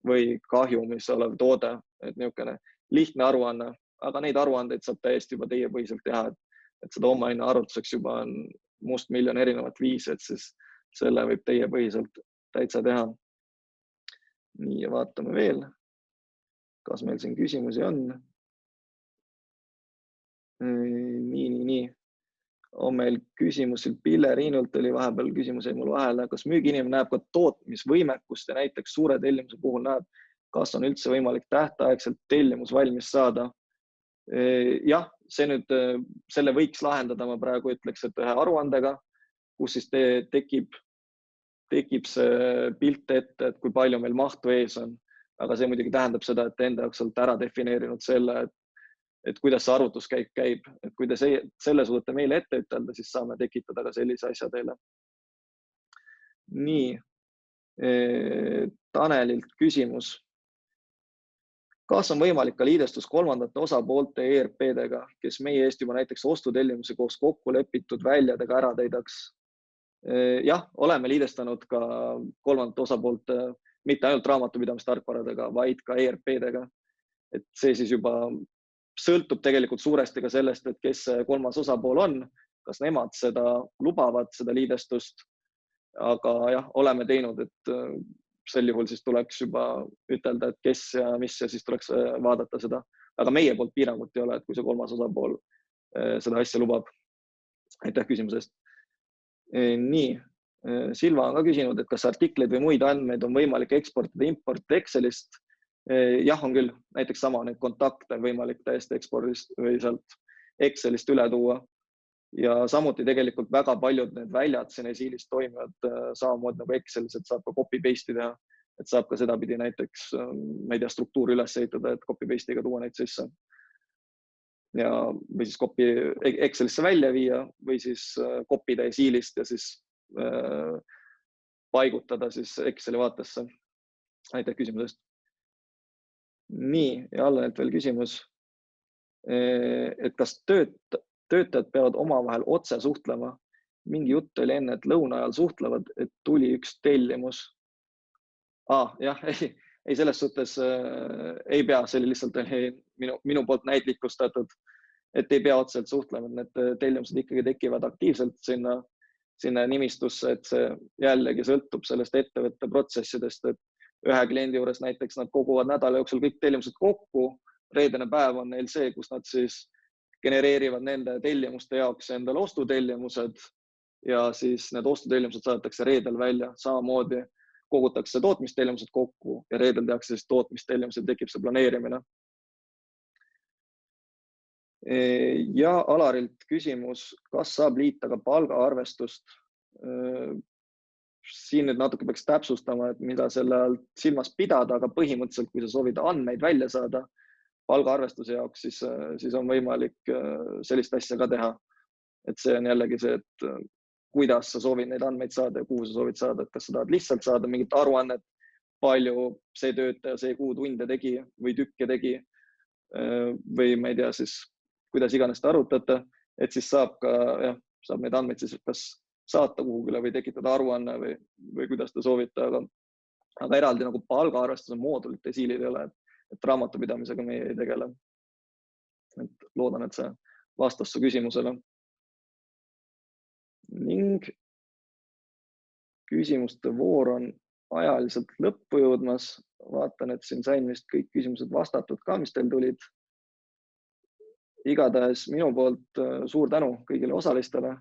või kahjumis olev toode, et niisugune lihtne aruanne, aga neid aruandeid saab täiesti juba teiepõhiselt teha, et seda omahinna arvutuseks juba on mustmiljon erinevat viisi, et siis selle võib teiepõhiselt täitsa teha. Nii, ja vaatame veel, kas meil siin küsimusi on. Nii. On meil küsimus Pille Riinult oli vahepeal küsimus jäi mul vahele, kas müügiinimene näeb ka tootmisvõimekust ja näiteks suure tellimuse puhul näeb, kas on üldse võimalik tähtaegselt tellimus valmis saada. Jah, selle võiks lahendada, ma praegu ütleks, et ühe aruandega, kus siis tekib see pilt ette, et kui palju meil mahtu ees on. Aga see muidugi tähendab seda, et enda jaoks olete ära defineerinud selle, et kuidas see arvutuskäik käib. Et kui te selle suudate meile ette ütelda, siis saame tekitada ka sellise asja teile. Nii, Tanelilt küsimus. Kas on võimalik ka liidestus kolmandate osapoolte ERP-dega, kes meie eest juba näiteks ostutellimuse koos kokku lepitud väljadega ära täidaks? Jah, oleme liidestanud ka kolmandate osapoolte, mitte ainult raamatupidamistarkvaradega, vaid ka ERP-dega. Et see siis juba sõltub tegelikult suuresti ka sellest, et kes see kolmas osapool on, kas nemad seda lubavad, seda liidestust. Aga jah, oleme teinud, et sel juhul siis tuleks juba ütelda, et kes ja mis ja siis tuleks vaadata seda. Aga meie poolt piirangut ei ole, et kui see kolmas osapool seda asja lubab. Aitäh küsimusest. Nii, Silva on ka küsinud, et kas artikleid või muid andmeid on võimalik eksportida import Excelist. Jah, on küll. Näiteks sama need kontakte võimalik täiesti ekspordist või sealt Excelist üle tuua. Ja samuti tegelikult väga paljud need väljad siin Esiilis toimivad samamoodi nagu Excelis, et saab ka copy-paste'i teha. Et saab ka seda pidi näiteks, ma ei tea, struktuuri üles ehitada, et copy-paste'iga tuua neid sisse. Ja, või siis Excelisse välja viia või siis copy'da Esiilist ja siis paigutada siis Exceli vaatesse. Aitäh küsimusest. Nii, ja Allanilt veel küsimus. et kas töötajad peavad omavahel otse suhtlema. Mingi jutt oli enne, et lõuna ajal suhtlevad, et tuli üks tellimus. Jah, ei selles suhtes ei pea, see oli lihtsalt minu poolt näitlikustatud, et ei pea otseselt suhtlema, need tellimused ikkagi tekivad aktiivselt sinna nimistusse, et see jällegi sõltub sellest ettevõtte protsessidest, et ühe kliendi juures näiteks nad koguvad nädala jooksul kõik tellimused kokku, reedene päev on neil see, kus nad siis genereerivad nende tellimuste jaoks endale ostutellimused ja siis need ostutellimused saadetakse reedel välja, samamoodi kogutakse tootmistellimused kokku ja reedel tehakse siis tootmistellimused, tekib see planeerimine. Ja Alarilt küsimus, kas saab liita ka palgaarvestust? Siin nüüd natuke peaks täpsustama, et mida selle all silmas pidada, aga põhimõtteliselt, kui sa soovid andmeid välja saada palgaarvestuse jaoks, siis on võimalik sellist asja ka teha. Et see on jällegi see, et kuidas sa soovid neid andmeid saada ja kuhu sa soovid saada, et kas sa tahad lihtsalt saada mingit aruannet, palju see töötaja see kuu tunde tegi või tükke tegi või ma ei tea siis, kuidas iganes te arutate, et siis saab neid andmeid siis kas saata kuhugile või tekitada aruanne või kuidas te soovite, aga eraldi nagu palgaarvestuse moodulite siilid ei ole, et raamatupidamisega meie ei tegele. Et loodan, et see vastas su küsimusele. Ning küsimuste voor on ajaliselt lõppu jõudmas. Vaatan, et siin sain vist kõik küsimused vastatud ka, mis teil tulid. Igatahes minu poolt suur tänu kõigile osalistele.